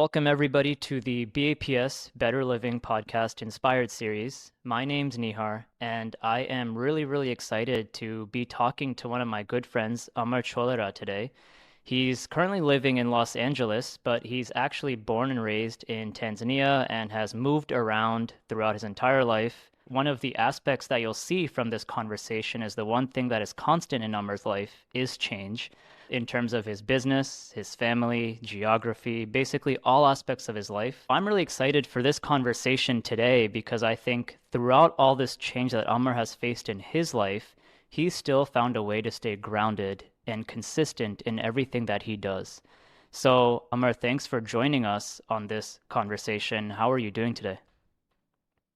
Welcome, everybody, to the BAPS Better Living Podcast Inspired series. My name's Nihar, and I am really excited to be talking to one of my good friends, Amar Chollera, today. He's currently living in Los Angeles, but he's actually born and raised in Tanzania and has moved around throughout his entire life. One of the aspects that you'll see from this conversation is the one thing that is constant in Amar's life is change in terms of his business, his family, geography, basically all aspects of his life. I'm really excited for this conversation today because I think throughout all this change that Amar has faced in his life, he's still found a way to stay grounded and consistent in everything that he does. So, Amar, thanks for joining us on this conversation. How are you doing today?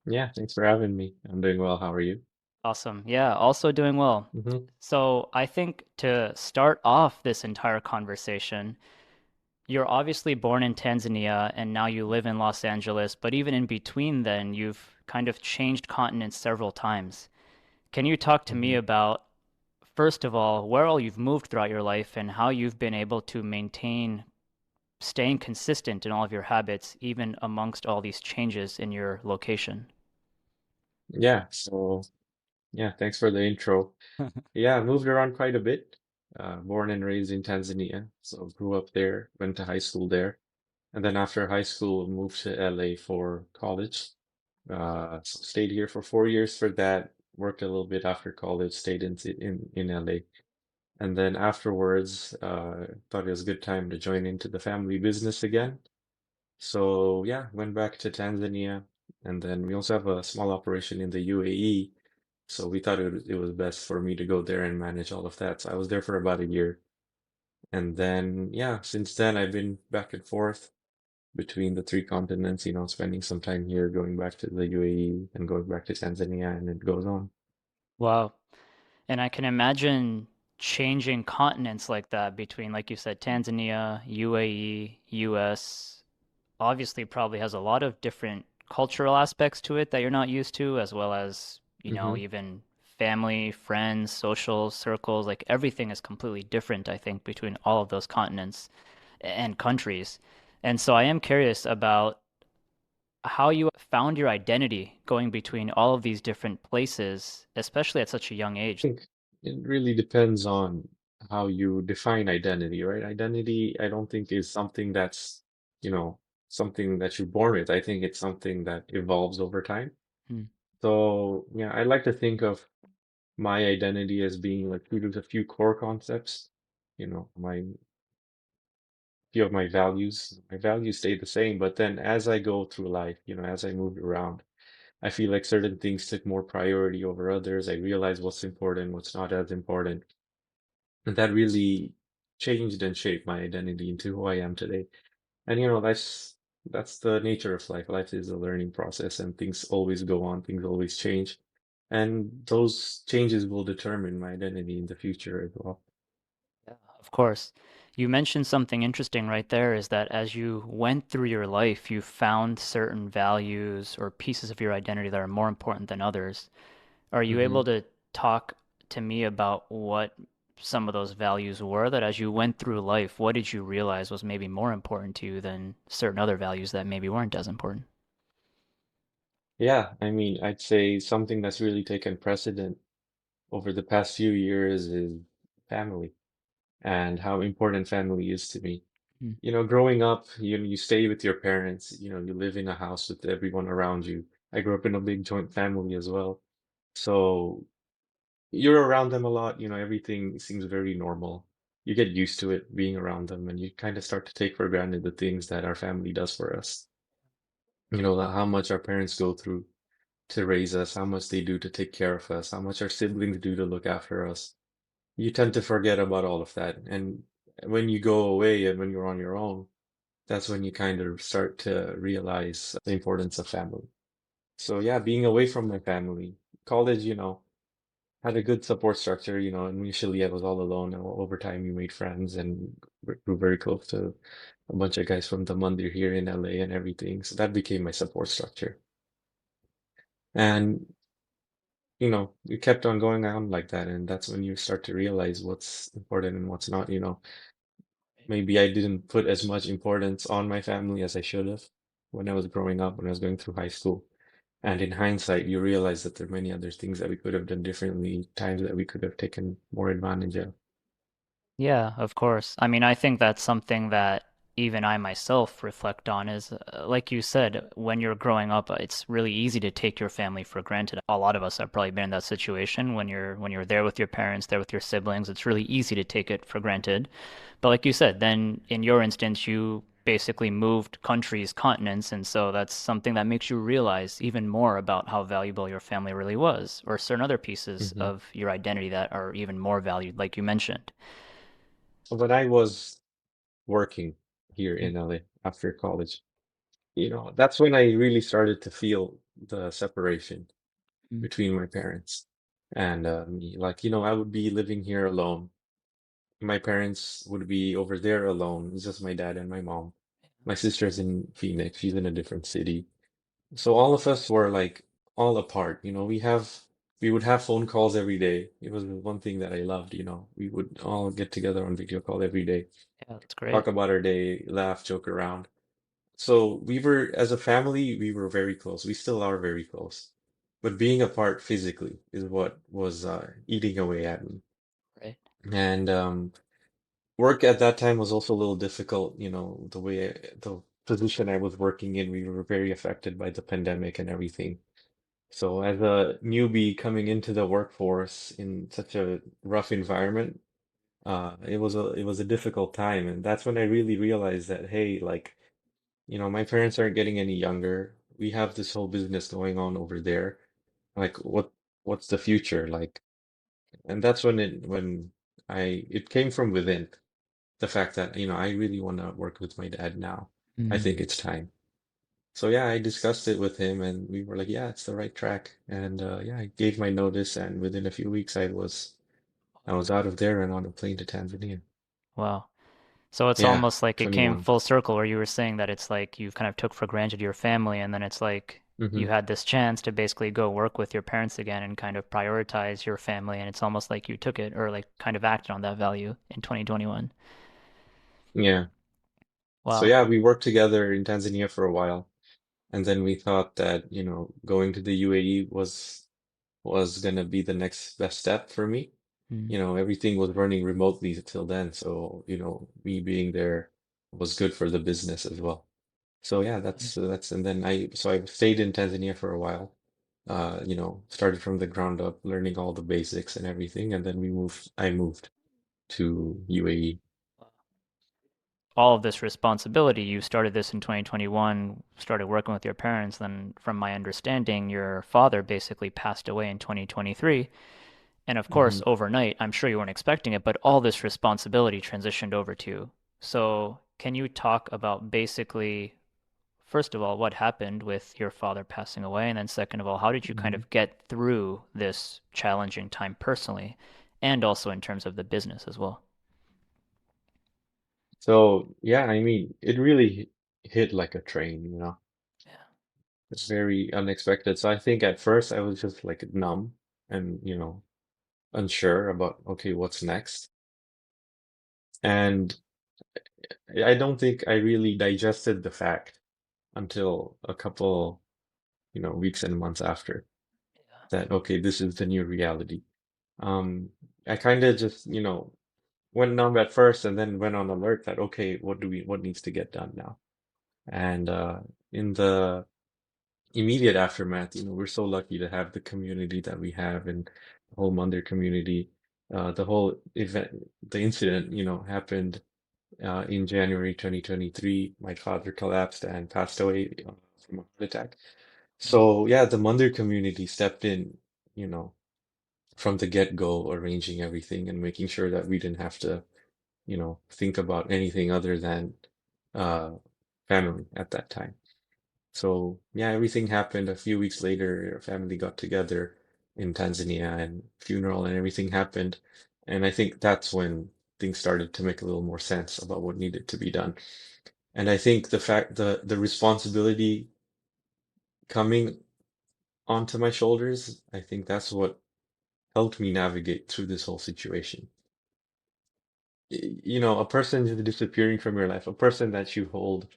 Yeah, thanks for having me. I'm doing well. How are you? Awesome. Yeah, also doing well. Hmm. So, I think to start off this entire conversation, you're obviously born in Tanzania and now you live in Los Angeles, but even in between then, you've kind of changed continents several times. Can you talk to me Hmm. about, first of all, where all you've moved throughout your life and how you've been able to maintain staying consistent in all of your habits, even amongst all these changes in your location? Yeah, thanks for the intro. Yeah, I moved around quite a bit. Born and raised in Tanzania, so grew up there, went to high school there, and then after high school moved to LA for college. So stayed here for 4 years for that. Worked a little bit after college, stayed in LA, and then afterwards, thought it was a good time to join into the family business again. So yeah, went back to Tanzania, and then we also have a small operation in the UAE. So we thought it was best for me to go there and manage all of that. So I was there for about a year, and then yeah, since then I've been back and forth between the three continents. Spending some time here, going back to the UAE, and going back to Tanzania, and it goes on. Wow. And I can imagine changing continents like that between, like you said, Tanzania, UAE, US, obviously probably has a lot of different cultural aspects to it that you're not used to, as well as, Hmm. even family, friends, social circles, like everything is completely different, I think, between all of those continents and countries. And so I am curious about how you found your identity going between all of these different places, especially at such a young age. I think it really depends on how you define identity, right? Identity, I don't think is something that's, you know, something that you're born with. I think it's something that evolves over time. Hmm. So, yeah, I like to think of my identity as being like rooted a few core concepts, my few of my values. My values stay the same, but then as I go through life, as I moved around, I feel like certain things took more priority over others. I realized what's important, what's not as important. And that really changed and shaped my identity into who I am today. And that's the nature of life. Life is a learning process and things always go on, things always change. And those changes will determine my identity in the future as well. Yeah, of course. You mentioned something interesting right there is that as you went through your life, you found certain values or pieces of your identity that are more important than others. Are you able Hmm. to talk to me about what some of those values were that as you went through life, what did you realize was maybe more important to you than certain other values that maybe weren't as important? Yeah, I mean, I'd say something that's really taken precedent over the past few years is family and how important family is to me. Mm. Growing up, you stay with your parents, you live in a house with everyone around you. I grew up in a big joint family as well. So you're around them a lot, everything seems very normal. You get used to it being around them and you kind of start to take for granted the things that our family does for us. How much our parents go through to raise us, how much they do to take care of us, how much our siblings do to look after us. You tend to forget about all of that. And when you go away and when you're on your own, that's when you kind of start to realize the importance of family. So yeah, being away from my family, college, had a good support structure, initially I was all alone. And over time, you made friends and grew very close to a bunch of guys from the Mandir here in LA and everything. So that became my support structure. And, it kept on going on like that. And that's when you start to realize what's important and what's not. maybe I didn't put as much importance on my family as I should have when I was growing up, when I was going through high school. And in hindsight, you realize that there are many other things that we could have done differently, times that we could have taken more advantage of. Yeah, of course. I mean, I think that's something that even I myself reflect on is, like you said, when you're growing up, it's really easy to take your family for granted. A lot of us have probably been in that situation when you're there with your parents, there with your siblings. It's really easy to take it for granted. But like you said, then in your instance, you basically moved countries, continents, and so that's something that makes you realize even more about how valuable your family really was, or certain other pieces Hmm. of your identity that are even more valued, like you mentioned. When I was working here in LA after college, that's when I really started to feel the separation Mm. between my parents and me. Like, I would be living here alone. My parents would be over there alone. It's just my dad and my mom. My sister's in Phoenix. She's in a different city. So all of us were like all apart. We would have phone calls every day. It was one thing that I loved. We would all get together on video call every day, Yeah, that's great. talk about our day, laugh, joke around. So as a family, we were very close. We still are very close. But being apart physically is what was eating away at me. Right. And work at that time was also a little difficult. The position I was working in, we were very affected by the pandemic and everything. So as a newbie coming into the workforce in such a rough environment, it was a difficult time. And that's when I really realized that, hey, like, my parents aren't getting any younger. We have this whole business going on over there. Like, what's the future like? And that's when it came from within, the fact that, I really want to work with my dad now. I Mm. think it's time. So yeah, I discussed it with him and we were like, yeah, it's the right track. And yeah, I gave my notice and within a few weeks I was out of there and on a plane to Tanzania. Wow. So it's Yeah, almost like it came 21. full circle where you were saying that it's like you kind of took for granted your family, and then it's like Hmm. you had this chance to basically go work with your parents again and kind of prioritize your family, and it's almost like you took it or like kind of acted on that value in 2021. Yeah. So Wow. yeah, we worked together in Tanzania for a while. And then we thought that, going to the UAE was gonna be the next best step for me. Mm. Everything was running remotely till then, so, me being there was good for the business as well. So yeah, and then I stayed in Tanzania for a while. Started from the ground up, learning all the basics and everything, and then I moved to UAE. All of this responsibility, you started this in 2021, started working with your parents, then from my understanding, your father basically passed away in 2023. And of course, Hmm. overnight, I'm sure you weren't expecting it, but all this responsibility transitioned over to you. So, can you talk about basically, first of all, what happened with your father passing away? And then, second of all, how did you kind Hmm. of get through this challenging time personally and also in terms of the business as well? So yeah, I mean, it really hit like a train. Yeah. It's very unexpected. So I think at first I was just like numb and, unsure about, okay, what's next? And I don't think I really digested the fact until a couple, weeks and months after that, okay, this is the new reality. Um, I kind of just, went numb at first and then went on alert that, okay, what needs to get done now? And in the immediate aftermath, we're so lucky to have the community that we have and the whole Munder community. The whole the incident, happened in January 2023. My father collapsed and passed away from a heart attack. So yeah, the Munder community stepped in, you know, from the get-go, arranging everything and making sure that we didn't have to, think about anything other than uh, family at that time. So yeah, everything happened a few weeks later. Our family got together in Tanzania and funeral and everything happened. And I think that's when things started to make a little more sense about what needed to be done. And I think the responsibility coming onto my shoulders, I think that's what helped me navigate through this whole situation. a person just disappearing from your life, a person that you hold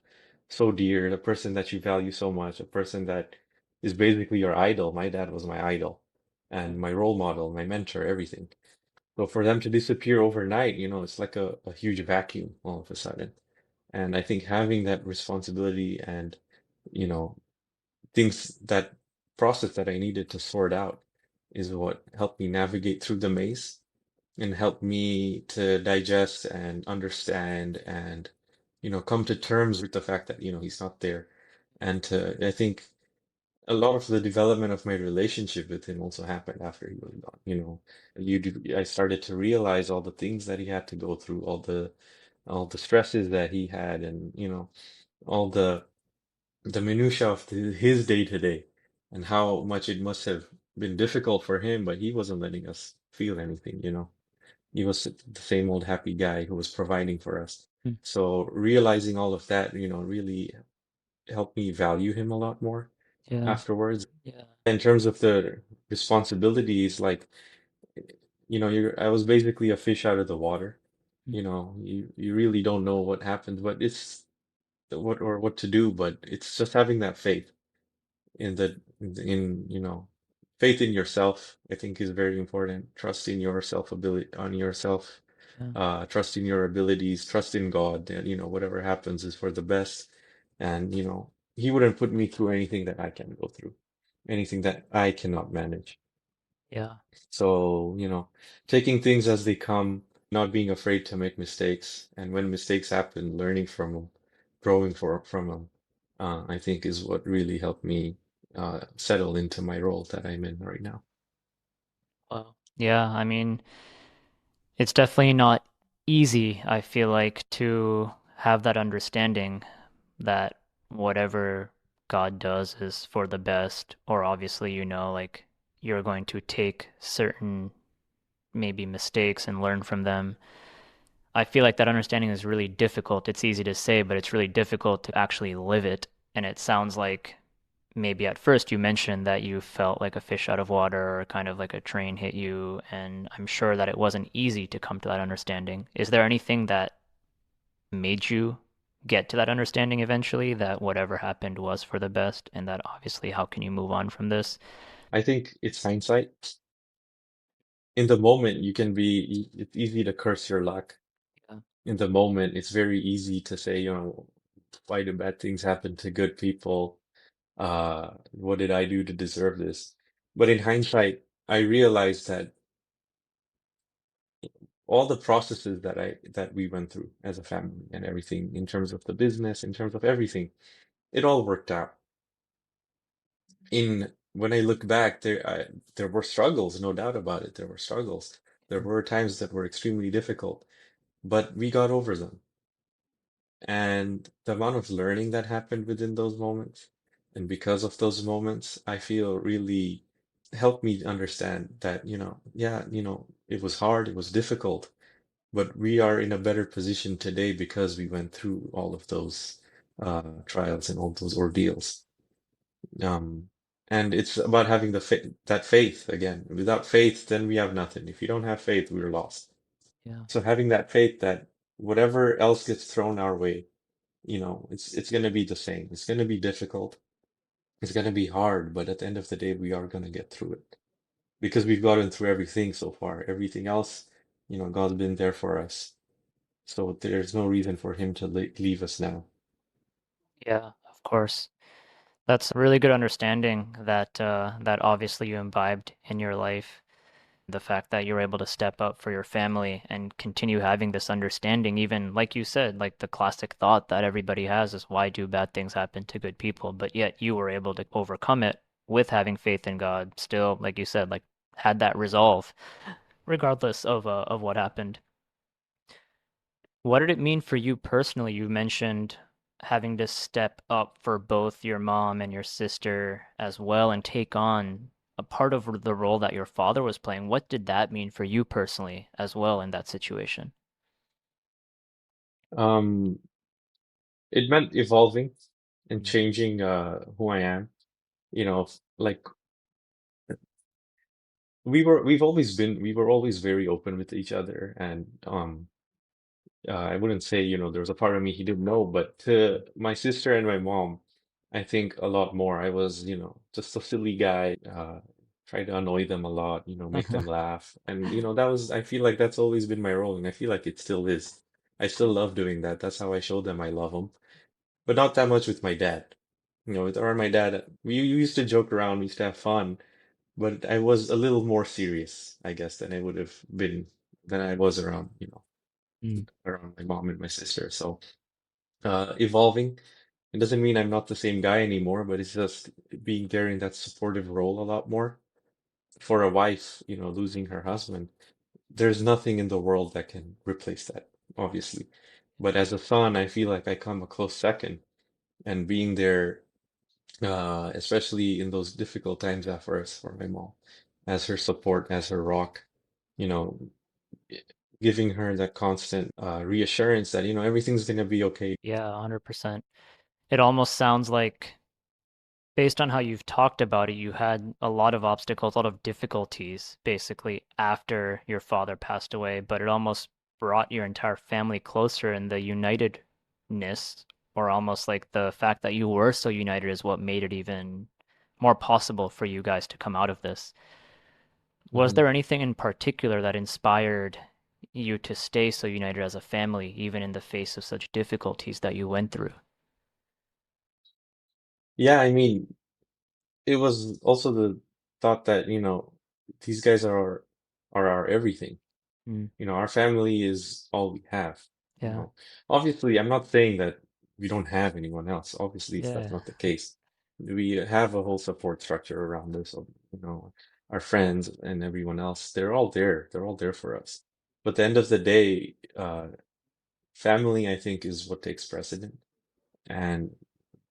so dear, a person that you value so much, a person that is basically your idol. My dad was my idol and my role model, my mentor, everything. So for them to disappear overnight, it's like a huge vacuum all of a sudden. And I think having that responsibility and, you know, things that process that I needed to sort out is what helped me navigate through the maze and helped me to digest and understand and, come to terms with the fact that, he's not there. And I think a lot of the development of my relationship with him also happened after he was gone. I started to realize all the things that he had to go through, all the stresses that he had, and all the minutia of his day to day, and how much it must have been difficult for him, but he wasn't letting us feel anything. He was the same old happy guy who was providing for us. Mm. So realizing all of that, really helped me value him a lot more Yeah. afterwards. Yeah. In terms of the responsibilities, like, I was basically a fish out of the water. Mm. You really don't know what happens, but it's what to do, but it's just having that faith in faith in yourself, I think is very important. Trust in yourself ability on yourself, Yeah. trust in your abilities, trust in God that, whatever happens is for the best. And, He wouldn't put me through anything that I can go through, anything that I cannot manage. Yeah. So, taking things as they come, not being afraid to make mistakes, and when mistakes happen, learning from them, growing from them, I think is what really helped me settle into my role that I'm in right now. Well, yeah, I mean, it's definitely not easy, I feel like, to have that understanding that whatever God does is for the best, or obviously, like you're going to take certain maybe mistakes and learn from them. I feel like that understanding is really difficult. It's easy to say, but it's really difficult to actually live it. And it sounds like maybe at first you mentioned that you felt like a fish out of water or kind of like a train hit you, and I'm sure that it wasn't easy to come to that understanding. Is there anything that made you get to that understanding eventually that whatever happened was for the best and that obviously how can you move on from this? I think it's hindsight. In the moment, it's easy to curse your luck. Yeah. In the moment, it's very easy to say, why do bad things happen to good people? What did I do to deserve this? But in hindsight, I realized that all the processes that we went through as a family and everything, in terms of the business, in terms of everything, it all worked out. In When I look back, there were struggles, no doubt about it. There were struggles. There were times that were extremely difficult, but we got over them. And the amount of learning that happened within those moments, and because of those moments, I feel really helped me understand that, yeah, it was hard, it was difficult, but we are in a better position today because we went through all of those trials and all those ordeals. Um, and it's about having that faith again. Without faith, then we have nothing. If you don't have faith, we're lost. Yeah. So having that faith that whatever else gets thrown our way, it's going to be the same. It's going to be difficult. It's going to be hard, but at the end of the day, we are going to get through it because we've gotten through everything so far. Everything else, God's been there for us. So there's no reason for him to leave us now. Yeah, of course. That's a really good understanding that obviously you imbibed in your life. The fact that you're able to step up for your family and continue having this understanding, even like you said, like the classic thought that everybody has is why do bad things happen to good people? But yet you were able to overcome it with having faith in God, still, like you said, like had that resolve, regardless of what happened. What did it mean for you personally? You mentioned having to step up for both your mom and your sister as well and take on a part of the role that your father was playing. What did that mean for you personally as well in that situation? Um, it meant evolving and Mm. changing who I am. Like we were always very open with each other, and I wouldn't say, there was a part of me he didn't know, but to my sister and my mom, I think a lot more. I was, just a silly guy, tried to annoy them a lot, make them laugh. And, I feel like that's always been my role, and I feel like it still is. I still love doing that. That's how I show them I love them. But not that much with my dad. With around my dad, we used to joke around, we used to have fun, but I was a little more serious, I guess, than I would have been than I was around, Mm. around my mom and my sister. So evolving. It doesn't mean I'm not the same guy anymore, but it's just being there in that supportive role a lot more. For a wife, losing her husband, there's nothing in the world that can replace that, obviously. But as a son, I feel like I come a close second, and being there, especially in those difficult times for us, for my mom, as her support, as her rock, you know, i- giving her that constant reassurance that, everything's gonna be okay. Yeah, 100%. It almost sounds like, based on how you've talked about it, you had a lot of obstacles, a lot of difficulties basically after your father passed away, but it almost brought your entire family closer, and the unitedness, or almost like the fact that you were so united, is what made it even more possible for you guys to come out of this. Was Mhm. there anything in particular that inspired you to stay so united as a family, even in the face of such difficulties that you went through? Yeah, I mean, it was also the thought that, these guys are our everything. Mm, Our family is all we have. You yeah, know, obviously, I'm not saying that we don't have anyone else. Obviously, that's yeah, not the case. We have a whole support structure around us. So, our friends and everyone else, they're all there. They're all there for us. But at the end of the day, family, I think, is what takes precedent. And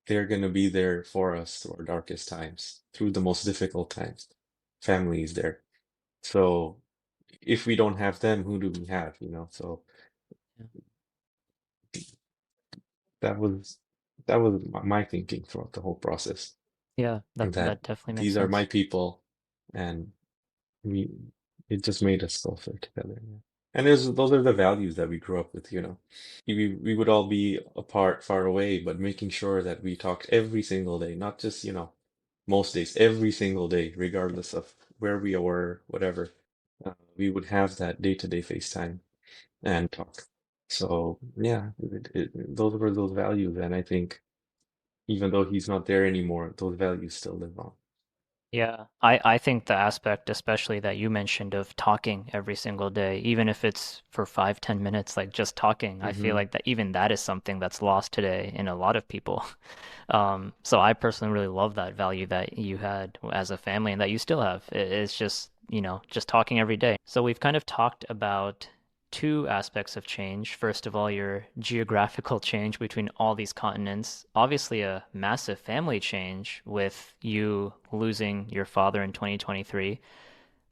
they're going to be there for us through our darkest times, through the most difficult times. Family is there. So if we don't have them, who do we have, So yeah. that was that was my thinking throughout the whole process. Yeah, that And that that definitely makes these are my sense. people, and we it just made us closer together. Yeah. And those are the values that we grew up with. We would all be apart, far away, but making sure that we talked every single day, not just, most days, every single day, regardless of where we were, whatever. We would have that day-to-day FaceTime and talk. So yeah, those were those values, and I think even though he's not there anymore, those values still live on. Yeah, I think the aspect, especially that you mentioned, of talking every single day, even if it's for 5, 10 minutes, like just talking, I feel Hmm. like that even that is something that's lost today in a lot of people. So I personally really love that value that you had as a family and that you still have. It's just, just talking every day. So we've kind of talked about two aspects of change. First of all, your geographical change between all these continents. Obviously, a massive family change with you losing your father in 2023.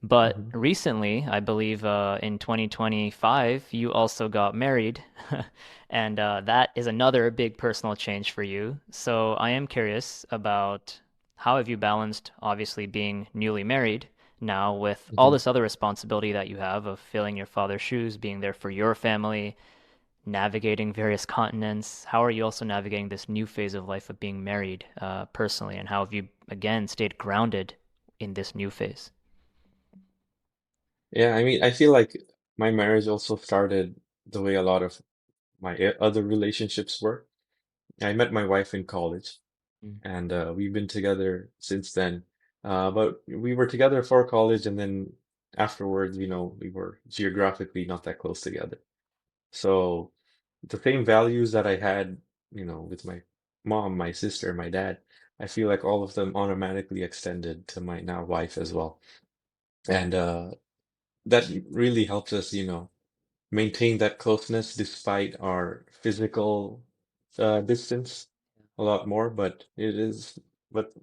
But Hmm. recently, I believe in 2025, you also got married. And that is another big personal change for you. So I am curious about how have you balanced obviously being newly married now with all Hmm. this other responsibility that you have of filling your father's shoes, being there for your family, navigating various continents. How are you also navigating this new phase of life of being married personally? And how have you, again, stayed grounded in this new phase? Yeah, I mean, I feel like my marriage also started the way a lot of my other relationships were. I met my wife in college, Mm, and we've been together since then. But we were together for college, and then afterwards, we were geographically not that close together. So the same values that I had, with my mom, my sister, my dad, I feel like all of them automatically extended to my now wife as well. And that really helps us, maintain that closeness despite our physical distance a lot more. But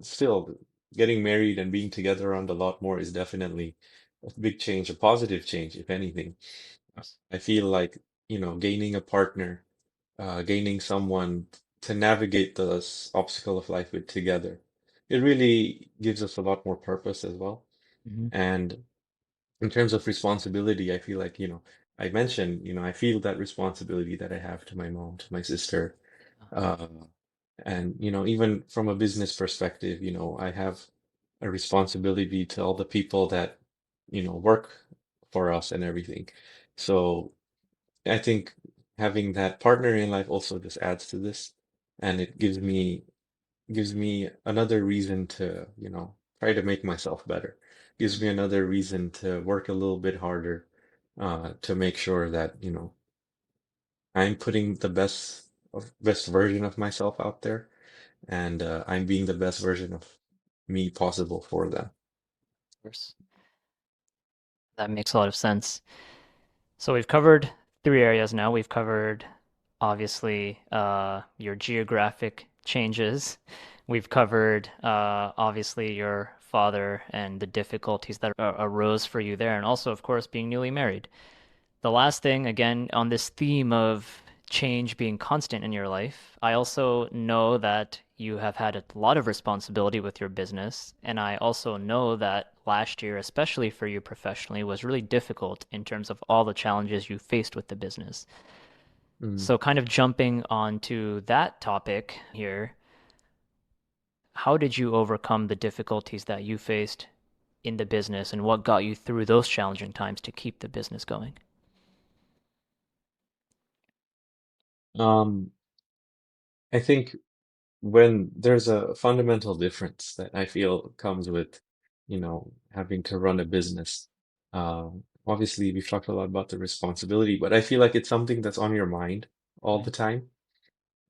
still, getting married and being together around a lot more is definitely a big change, a positive change, if anything. I feel like, gaining a partner, gaining someone to navigate this obstacle of life with together, it really gives us a lot more purpose as well. mhm. And in terms of responsibility, I feel like, I mentioned, I feel that responsibility that I have to my mom, to my sister. Uh, and, even from a business perspective, I have a responsibility to all the people that, work for us and everything. So I think having that partner in life also just adds to this, and it gives me another reason to, try to make myself better. Gives me another reason to work a little bit harder, to make sure that, I'm putting the best version of myself out there, and I'm being the best version of me possible for them. Of course. That makes a lot of sense. So we've covered three areas now. We've covered obviously your geographic changes. We've covered obviously your father and the difficulties that arose for you there, and also, of course, being newly married. The last thing, again, on this theme of change being constant in your life, I also know that you have had a lot of responsibility with your business. And I also know that last year, especially for you professionally, was really difficult in terms of all the challenges you faced with the business. Mm. So, kind of jumping onto that topic here, how did you overcome the difficulties that you faced in the business and what got you through those challenging times to keep the business going? Um, I think when there's a fundamental difference that I feel comes with, having to run a business. Obviously, we've talked a lot about the responsibility, but I feel like it's something that's on your mind all the Mm. time.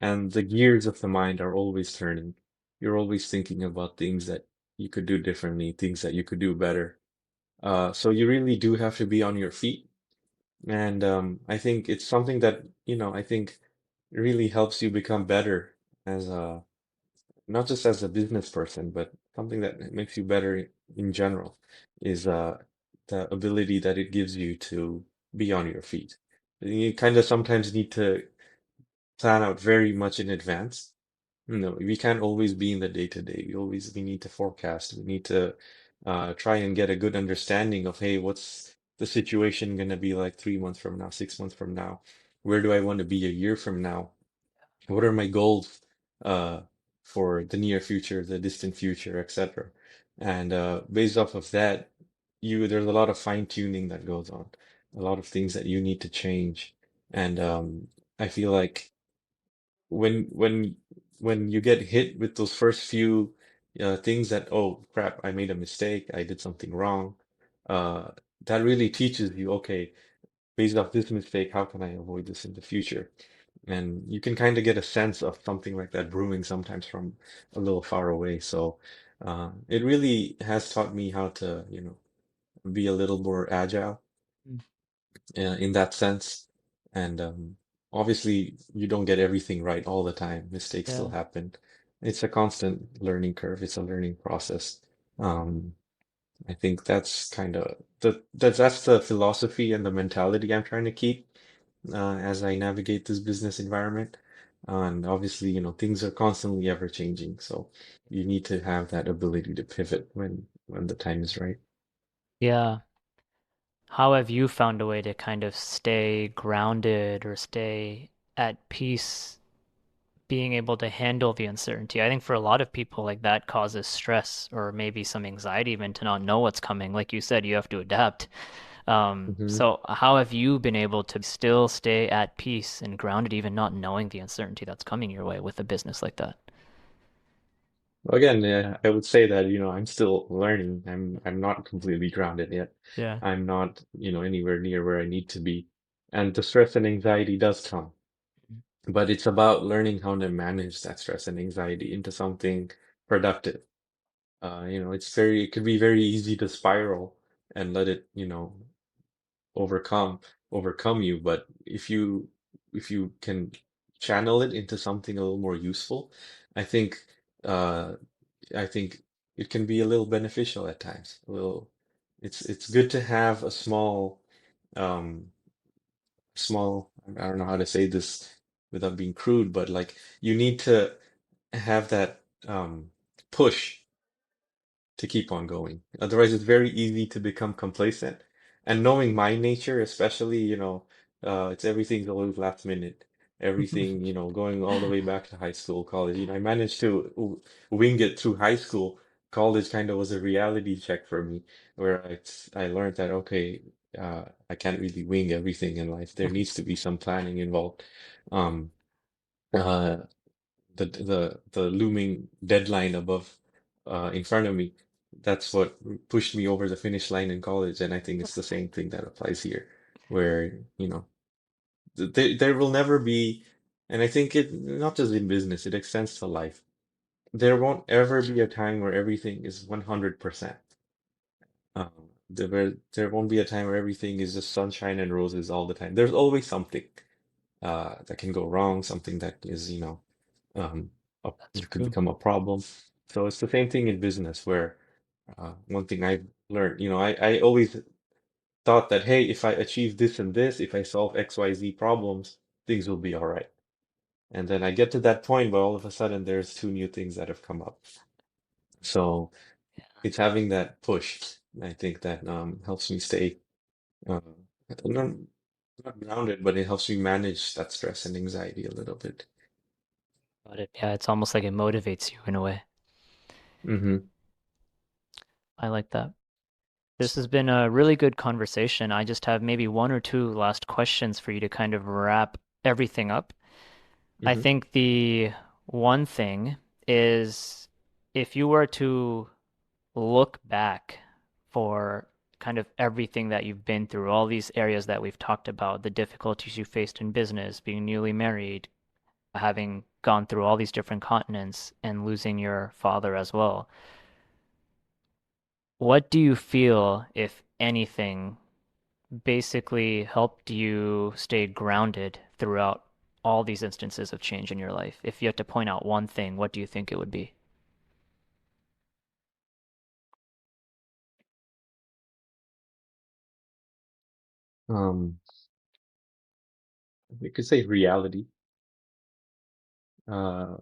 And the gears of the mind are always turning. You're always thinking about things that you could do differently, things that you could do better. So you really do have to be on your feet. And I think it's something that, I think really helps you become better as a not just as a business person, but something that makes you better in general is the ability that it gives you to be on your feet. You kind of sometimes need to plan out very much in advance. We can't always be in the day to day. We need to forecast. We need to try and get a good understanding of, hey, what's the situation going to be like 3 months from now, 6 months from now? Where do I want to be a year from now? What are my goals uh, for the near future, the distant future, etc. And based off of that, there's a lot of fine tuning that goes on, a lot of things that you need to change. And I feel like when when you get hit with those first few things that, oh crap, I made a mistake, I did something wrong, uh, that really teaches you, okay, based off this mistake, how can I avoid this in the future? And you can kind of get a sense of something like that brewing sometimes from a little far away. So it really has taught me how to, be a little more agile Mm. in that sense. And obviously, you don't get everything right all the time. Mistakes still Yeah. happen. It's a constant learning curve. It's a learning process. Um, I think that's kind of that's the philosophy and the mentality I'm trying to keep as I navigate this business environment. And obviously, things are constantly ever changing, so you need to have that ability to pivot when the time is right. Yeah. How have you found a way to kind of stay grounded or stay at peace, being able to handle the uncertainty? I think for a lot of people, like that causes stress or maybe some anxiety even to not know what's coming. Like you said, you have to adapt. hmm So how have you been able to still stay at peace and grounded, even not knowing the uncertainty that's coming your way with a business like that? Again, yeah, I would say that, I'm still learning. I'm not completely grounded yet. Yeah. I'm not, anywhere near where I need to be. And the stress and anxiety does come, but it's about learning how to manage that stress and anxiety into something productive. It could be very easy to spiral and let it, overcome overcome you. But if you can channel it into something a little more useful, I think uh I think it can be a little beneficial at times. A little, it's good to have a um small, I don't know how to say this without being crude, but like you need to have that push to keep on going. Otherwise, it's very easy to become complacent and knowing my nature, especially, it's everything's always last minute. Everything, going all the way back to high school, college. I managed to wing it through high school. College kind of was a reality check for me, where I learned that, okay, I can't really wing everything in life. There needs to be some planning involved. Um, uh, the looming deadline above in front of me, that's what pushed me over the finish line in college. And I think it's the same thing that applies here, where there will never be, and I think it not just in business, it extends to life. There won't ever be a time where everything is 100%. um, there won't be a time where everything is just sunshine and roses all the time. There's always something that can go wrong, something that is, um, That's it could true. become a problem. So it's the same thing in business where one thing I've learned, I always thought that, hey, if I achieve this and this, if I solve XYZ problems, things will be all right. And then I get to that point, but all of a sudden there's two new things that have come up. So it's having that push, I think, that helps me stay uh, not, not grounded, but it helps me manage that stress and anxiety a little bit. Got it. Yeah, it's almost like it motivates you in a way. Hmm. I like that. This has been a really good conversation. I just have maybe one or two last questions for you to kind of wrap everything up. I Hmm. think the one thing is if you were to look back for kind of everything that you've been through, all these areas that we've talked about, the difficulties you faced in business, being newly married, having gone through all these different continents, and losing your father as well. What do you feel, if anything, basically helped you stay grounded throughout all these instances of change in your life? If you had to point out one thing, what do you think it would be? Um, we could say reality. Uh,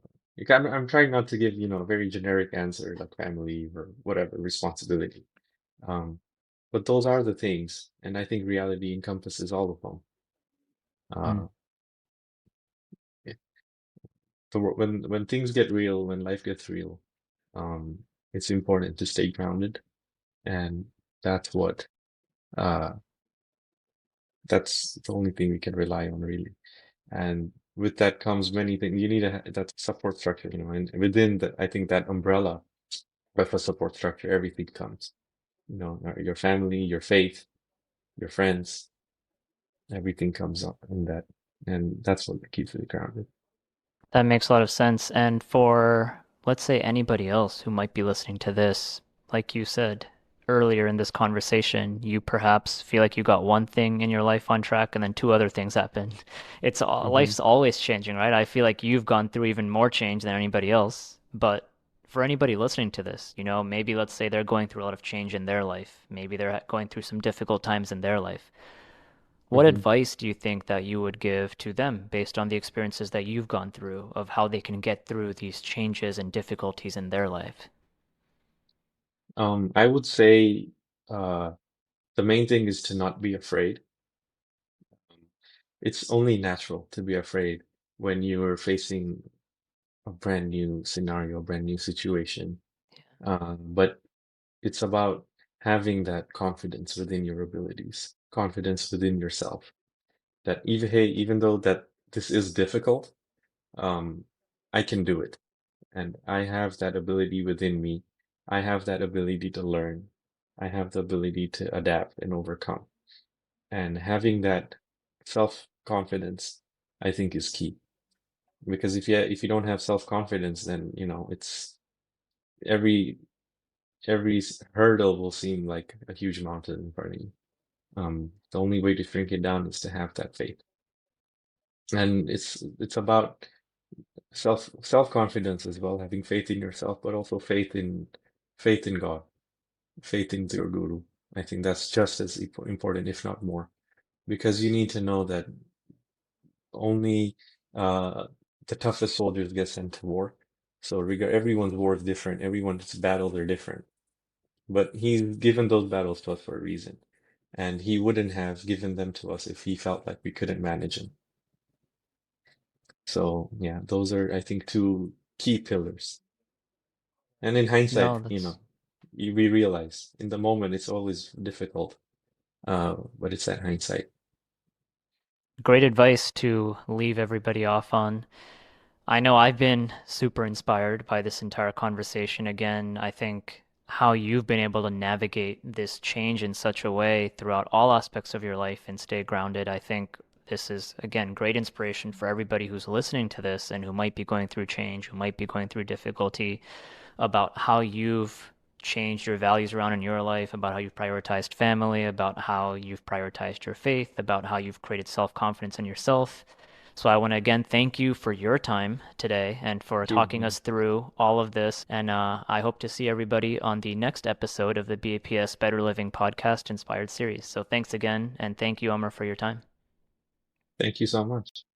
I'm trying not to give, a very generic answer like family or whatever, responsibility. Um, but those are the things, and I think reality encompasses all of them. Mm, Uh, yeah. So when things get real, when life gets real, um, it's important to stay grounded, and that's what uh, that's the only thing we can rely on really. And with that comes many things. You need that support structure, and within that, I think that umbrella of a support structure, everything comes. Your family, your faith, your friends, everything comes up in that, and that's what keeps it grounded. that makes a lot of sense. And for, let's say, anybody else who might be listening to this, like you said earlier in this conversation, you perhaps feel like you got one thing in your life on track and then two other things happen. Hmm. Life's always changing, right? I feel like you've gone through even more change than anybody else. But for anybody listening to this, maybe let's say they're going through a lot of change in their life. Maybe they're going through some difficult times in their life. What Hmm. advice do you think that you would give to them based on the experiences that you've gone through of how they can get through these changes and difficulties in their life? I would say uh, the main thing is to not be afraid. It's only natural to be afraid when you're facing a brand new scenario, a brand new situation. But it's about having that confidence within your abilities, confidence within yourself. That even hey, even though that this is difficult, um, I can do it, and I have that ability within me. I have that ability to learn. I have the ability to adapt and overcome. And having that self-confidence, I think, is key. Because if you don't have self-confidence, then it's every hurdle will seem like a huge mountain in front of you. The only way to shrink it down is to have that faith. And it's about self-confidence as well, having faith in yourself, but also faith in God, faith in your guru. I think that's just as important, if not more, because you need to know that only uh, the toughest soldiers get sent to war. So everyone's war is different. Everyone's battles are different. But he's given those battles to us for a reason. and he wouldn't have given them to us if he felt like we couldn't manage them. So yeah, those are, I think, two key pillars. And in No, hindsight, that's we realize in the moment it's always difficult, but it's that hindsight. great advice to leave everybody off on. I know I've been super inspired by this entire conversation. Again, I think how you've been able to navigate this change in such a way throughout all aspects of your life and stay grounded. I think this is, again, great inspiration for everybody who's listening to this and who might be going through change, who might be going through difficulty, about how you've changed your values around in your life, about how you've prioritized family, about how you've prioritized your faith, about how you've created self-confidence in yourself. So I want to again thank you for your time today and for Thank talking you. us through all of this. And I hope to see everybody on the next episode of the BAPS Better Living Podcast Inspired Series. So thanks again, and thank you, Amar, for your time. Thank you so much.